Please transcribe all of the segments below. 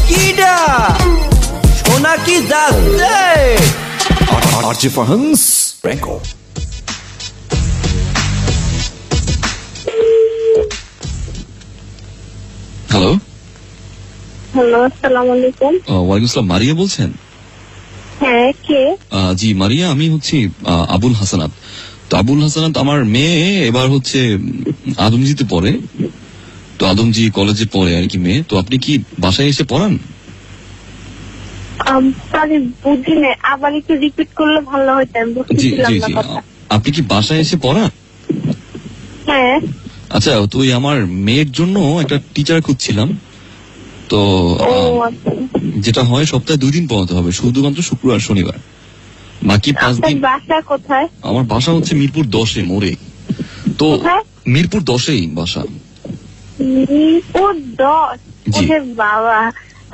কিডা সোনা কি যাচ্ছে আরজে ফারহান্স প্র্যাঙ্কো। হ্যালো, হ্যালো, আসসালামু আলাইকুম। ওয়ালাইকুম আসসালাম। মারিয়া বলছেন? হ্যাঁ, কে? জি মারিয়া, আমি হচ্ছি আবুল হাসানাত। তো আবুল হাসানাত আমার মেয়ে এবার হচ্ছে আদমজিতে পড়ে, তো আদমজি কলেজে পড়ে আর কি মেয়ে। তো আপনি কি বাসায় এসে পড়ান? সরি, বুঝিনি, আবার একটু রিপিট করলে ভালো হতো, আমি জি বুঝতেছিলাম জি না জি, কথা। আপনি কি বাসায় এসে পড়ান? হ্যাঁ। আচ্ছা, তো ওই আমার মেয়ের জন্য একটা টিচার খুঁজছিলাম। তো ও আচ্ছা। যেটা হয় সপ্তাহে 2 দিন পড়াতে হবে, শুধুমাত্র শুক্রবার শনিবার, বাকি 5 আপনার দিন। বাসা কোথায়? আমার বাসা হচ্ছে মিরপুর 10-এ মোড়ে। তো কোথায়? মিরপুর 10-এই বাসা। মিরপুর 10? জি। ওরে বাবা,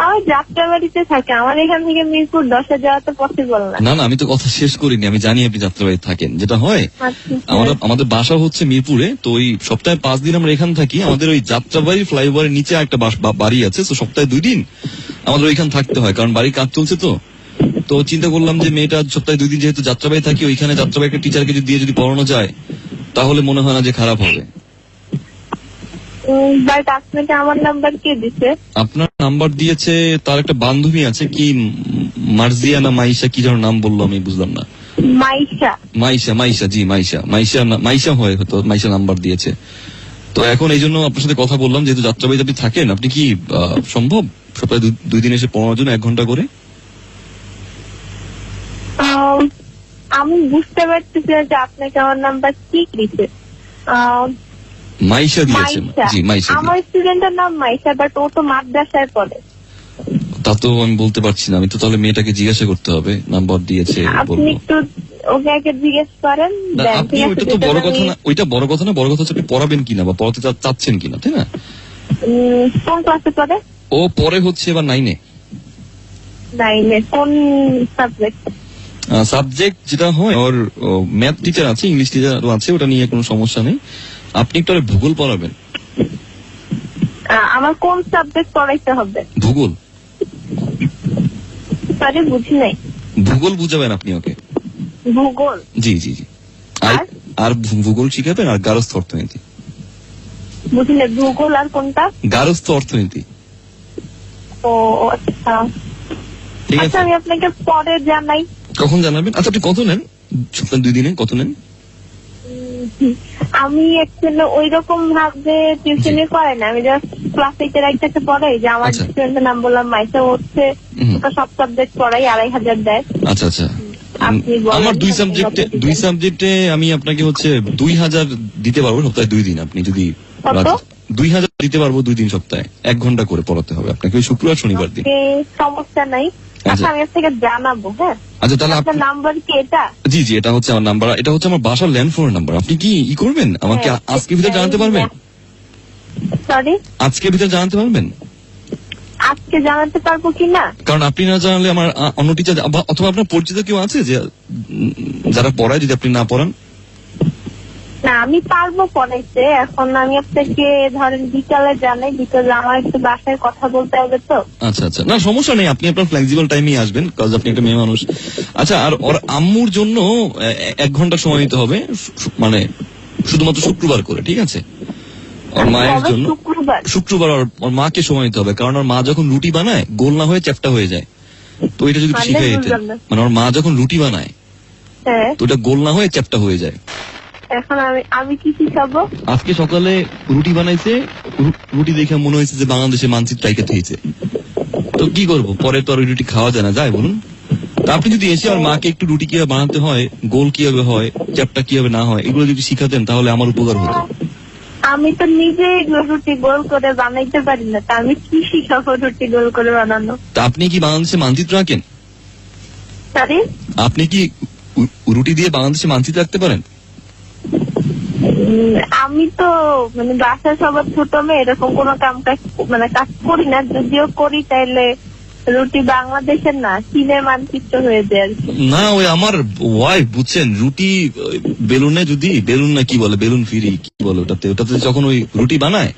আমি যাত্রাবাড়িতে থাকি, আমার এখান থেকে মিরপুর 10-এ যাওয়া তো পসিবল না। না না, আমি তো কথা শেষ করিনি। আমি জানি আপনি যাত্রাবাড়ি থাকেন। যেটা হয় আচ্ছা, আমাদের বাসা হচ্ছে মিরপুরে, তো ওই সপ্তাহে 5 দিন আমরা এখানে থাকি। আমাদের ওই যাত্রাবাড়ি ফ্লাইওভারের নিচে একটা বাড়ি আছে, তো সপ্তাহে 2 দিন আমাদের ওইখানে থাকতে হয়, কারণ বাড়ির কাজ চলছে। তো চিন্তা করলাম যে মেয়েটা সপ্তাহে 2 দিন যেহেতু যাত্রাবাড়ি থাকি, ওইখানে যাত্রাবাড়ি একটা টিচারকে দিয়ে যদি পড়ানো যায় তাহলে মনে হয় না যে খারাপ হবে। বাট আপনাকে আমার নাম্বার কে দিছে? আপনার নাম্বার দিয়েছে তার একটা বান্ধবী আছে, কি মার্জিয়া না মাইশা, কি যেন নাম বললো, আমি বুঝলাম না। মাইশা? মাইশা, জি মাইশা হয় হয়তো, মাইশা নাম্বার দিয়েছে। তো এখন এই জন্য আপনার সাথে কথা বললাম, যেহেতু যাত্রাবাড়িতে আপনি থাকেন, আপনি কি সম্ভব সপ্তাহে 2 দিন এসে পড়ানোর জন্য 1 ঘন্টা করে? আমি বুঝতে পারতেছি না যে আপনাকে আমার নাম্বার কি দিছে। মাইশা দিয়েছে। জি মাইশা আমার স্টুডেন্টের নাম মাইশা, বাট ও তো মাদ্রাসায় পড়ে। তা তো আমি বলতে পারছি না। আমি তো তাহলে মেয়েটাকে জিজ্ঞাসা করতে হবে, নাম্বার দিয়েছে আপনি বলবো। একটু ওকে আগে জিজ্ঞেস করেন। না, আপনি ওইটা তো বড় কথা না, ওইটা বড় কথা না। বড় কথা হচ্ছে আপনি পড়াবেন কিনা বা পড়াতে চাচ্ছেন কিনা, তাই না? কোন ক্লাসে পড়ে? ও পরে হচ্ছে এবার 9-এ। 9-এ? কোন সাবজেক্ট? সাবজেক্ট যেটা হয় ওর ম্যাথ টিচার আছে, ইংলিশ টিচার আছে, ওটা নিয়ে কোনো সমস্যা নেই। আপনি একটু ভূগোল পড়াবেন। আমার কোন সাবজেক্ট পড়াইতে হবে? ভূগোল। সরি, বুঝি নাই। ভূগোল বুঝাবেন আপনি ওকে। ভূগোল? জি জি জি। আর ভূগোল শিখাবেন, আর গার্হস্থ অর্থনীতি। বুঝি নাই, ভূগোল আর কোনটা? গার্হস্থ অর্থনীতি। ও আচ্ছা, ঠিক আচ্ছা, আছে, আমি আপনাকে পরে জানাই। কখন জানাবেন? আচ্ছা, আপনি কত নেন সপ্তাহে 2 দিনে, কত নেন? আমি অ্যাকচুয়ালি ওই রকম ভাবে টিউশনই করাই না, আমি জাস্ট ক্লাস 8-এর একটাকে পড়াই। যে আমার আচ্ছা। স্টুডেন্টের নাম বললাম মাইশা, হচ্ছে ওটা সব সাবজেক্ট পড়াই, 2500 দেয়। আচ্ছা আচ্ছা। আপনি বলেন আমার আপনি কত দিবেন? 2 সাবজেক্টে আমি আপনাকে হচ্ছে 2000 দিতে পারবো সপ্তাহে 2 দিন। আপনি যদি কত? 2000 দিতে পারবো 2 দিন সপ্তাহে, 1 ঘন্টা করে পড়াতে হবে আপনাকে, ওই শুক্রবার শনিবার দিন। ওকে, সমস্যা নাই। আচ্ছা, আমি আপনাকে জানাবো। হ্যাঁ, আচ্ছা, তাহলে আপনার নাম্বার কি এটা? জি জি, এটা হচ্ছে আমার নাম্বার, এটা হচ্ছে আমার বাসার ল্যান্ডফোনের নাম্বার। আপনি কি করবেন, আমাকে হ্যাঁ, আজকের ভিতরে জানাতে পারবেন? সরি, আজকের ভিতরে জানাতে পারবেন? আজকে জানাতে পারবো কি না? কারণ আপনি না জানালে আমার অন্য টিচার অথবা আপনার পরিচিত কেউ আছে যে যারা পড়ায়, যদি আপনি না পড়ান? না, আমি পারবো পড়াইতে। এখন আমি আপনাকে ধরেন বিকালে জানাই, বিকালে আমার একটু বাসায় কথা বলতে হবে তো। আচ্ছা আচ্ছা, না সমস্যা নেই, আপনি আপনার ফ্লেক্সিবল টাইমে আসবেন, কাজ আপনি একটা মেয়ে মানুষ। আচ্ছা, আর ওর আম্মুর জন্য 1 ঘন্টা সময় নিতে হবে, মানে শুধুমাত্র শুক্রবার করে, ঠিক আছে? ওর মায়ের কবে? জন্য শুক্রবার ওর মাকে সময় দিতে হবে, কারণ ওর মা যখন রুটি বানায় গোল না হয়ে চ্যাপ্টা হয়ে যায়। তো এটা যদি মানে শিখে দিতেন, বুঝলাম না। মানে ওর মা যখন রুটি বানায় হ্যাঁ, তো ওটা গোল না হয়ে চ্যাপ্টা হয়ে যায়। এখন আমি কি শিখাবো? আজকে সকালে রুটি বানাইছে, রুটি দেখে মনে হয়েছে যে বাংলাদেশে মানচিত্র আইকে থইছে। তো কি করব, পরে তো আর ওই রুটি খাওয়া যায় না, যায় বলুন? তা আপনি যদি এসে আর মাকে একটু রুটি কিভাবে বানাতে হয়, গোল কিভাবে হয়, চ্যাপ্টা কিভাবে না হয়, এগুলো যদি শিখাতেন তাহলে আমার উপকার হতো। আমি তো নিজে রুটি গোল করে বানাইতে পারি না, তা আমি কি শিখাবো রুটি গোল করে বানানো? তা আপনি কি বাংলাদেশে মানচিত্র আঁকেন? সরি, আপনি কি রুটি দিয়ে বাংলাদেশে মানচিত্র আঁকতে পারেন? আমি তো মানে বাসায় সবার ছোট মেয়ে, এরকম কোনো কাজ করি না। যদিও করি তাইলে রুটি বাংলাদেশের না, চীনের মানচিত্র হয়ে যায় আর কি। না, ওই আমার ওয়াইফ বুঝছেন, রুটি বেলুনে যদি বেলুন না কি বলে, বেলুন ফিরি কি বলে ওটাতে যখন ওই রুটি বানায়,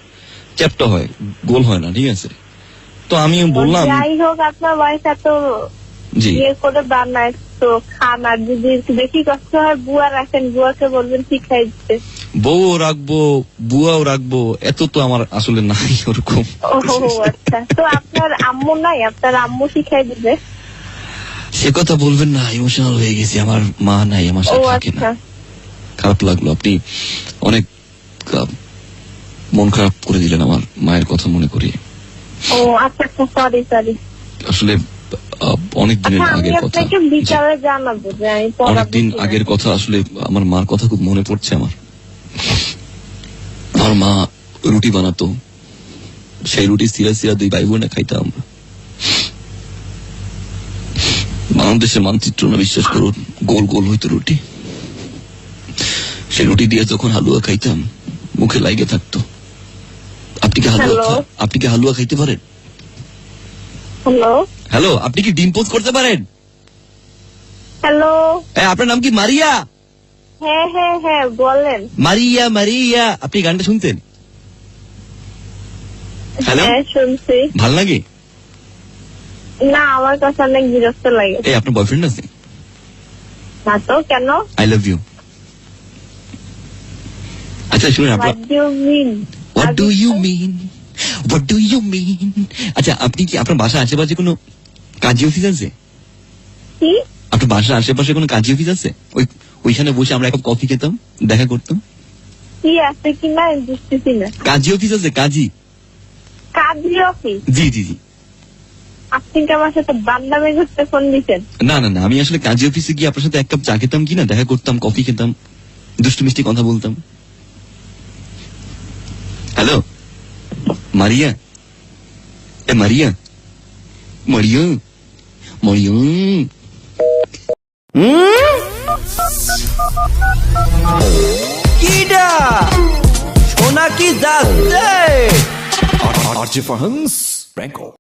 চ্যাপটা হয়, গোল হয় না, ঠিক আছে? তো আমি বললাম, যাই হোক, আপনার ওয়াইফ এত জি ইয়ে করে বানায় তো খান, আর যদি একটু বেশি কষ্ট হয় বুয়া রাখেন, বুয়াকে বলবেন শিখাই দিতে। বউও রাখবো, বুয়াও রাখবো, এত তো আমার আসলে নাই ওরকম। ও আচ্ছা, তো আপনার আম্মু নাই? আপনার আম্মু শিখাই দিবে। সে কথা বলবেন না, ইমোশনাল হয়ে গেছি। আমার মা নাই, আমার ও সাথে থাকে না। আচ্ছা, খারাপ লাগলো, আপনি অনেক মন খারাপ করে দিলেন আমার মায়ের কথা মনে করিয়ে। ও আচ্ছা আচ্ছা, সরি সরি। আসলে অনেক দিনের আচ্ছা, আমি আগের কথা, আপনাকে বিচারে জানাবো যে আমি পড়াবো অনেকদিন কিনা। আগের কথা। আসলে আমার মার কথা খুব মনে পড়ছে আমার। আমার মা রুটি বানাতো, সেই রুটি সিরা সিরা দুই ভাই বোনে খাইতাম আমরা। বাংলাদেশের মানচিত্র না, বিশ্বাস করুন, গোল গোল হইতো রুটি। সেই রুটি দিয়ে যখন হালুয়া খাইতাম, মুখে লাগে থাকতো। আপনি কি হালুয়া খাইতে পারেন? হ্যালো হ্যালো, আপনি কি ডিম পোস্ট করতে পারেন? হ্যালো, আপনার নাম কি মারিয়া? হ্যাঁ হ্যাঁ হ্যাঁ, বলেন। মারিয়া মারিয়া, আপনি গানটা শুনতেন? হ্যালো, হ্যাঁ শুনছি। ভাল লাগে? না, আমার কাছে অনেক বিরক্ত লাগে। এই আপনার বয়ফ্রেন্ড আছে? না তো, কেন? I love you. আচ্ছা শুনুন, What do you mean? What do you mean, what do you mean? আচ্ছা, আপনি কি আপনার বাসার আশেপাশে কোনো কাজী অফিস আছে? কি? আপনার বাসার আশেপাশে কোনো কাজী অফিস আছে? ওইখানে বসে আমরা এক কফি খেতাম, দেখা করতাম। কি আছে কি না বুঝতেছি না। কাজী অফিস আছে? কাজী কাজী অফিস? জি জি জি। আপনি কি আমার সাথে বান্দামি করতে ফোন দিচ্ছেন? না না না, আমি আসলে কাজী অফিসে গিয়ে আপনার সাথে এক কাপ চা খেতাম কিনা, দেখা করতাম, কফি খেতাম, দুষ্টু মিষ্টি কথা বলতাম। হ্যালো মারিয়া, এ মারিয়া, মারিয়া, মারিয়া। কিডা সোনা কি যাচ্ছে? RJ Farhans, Prank Call.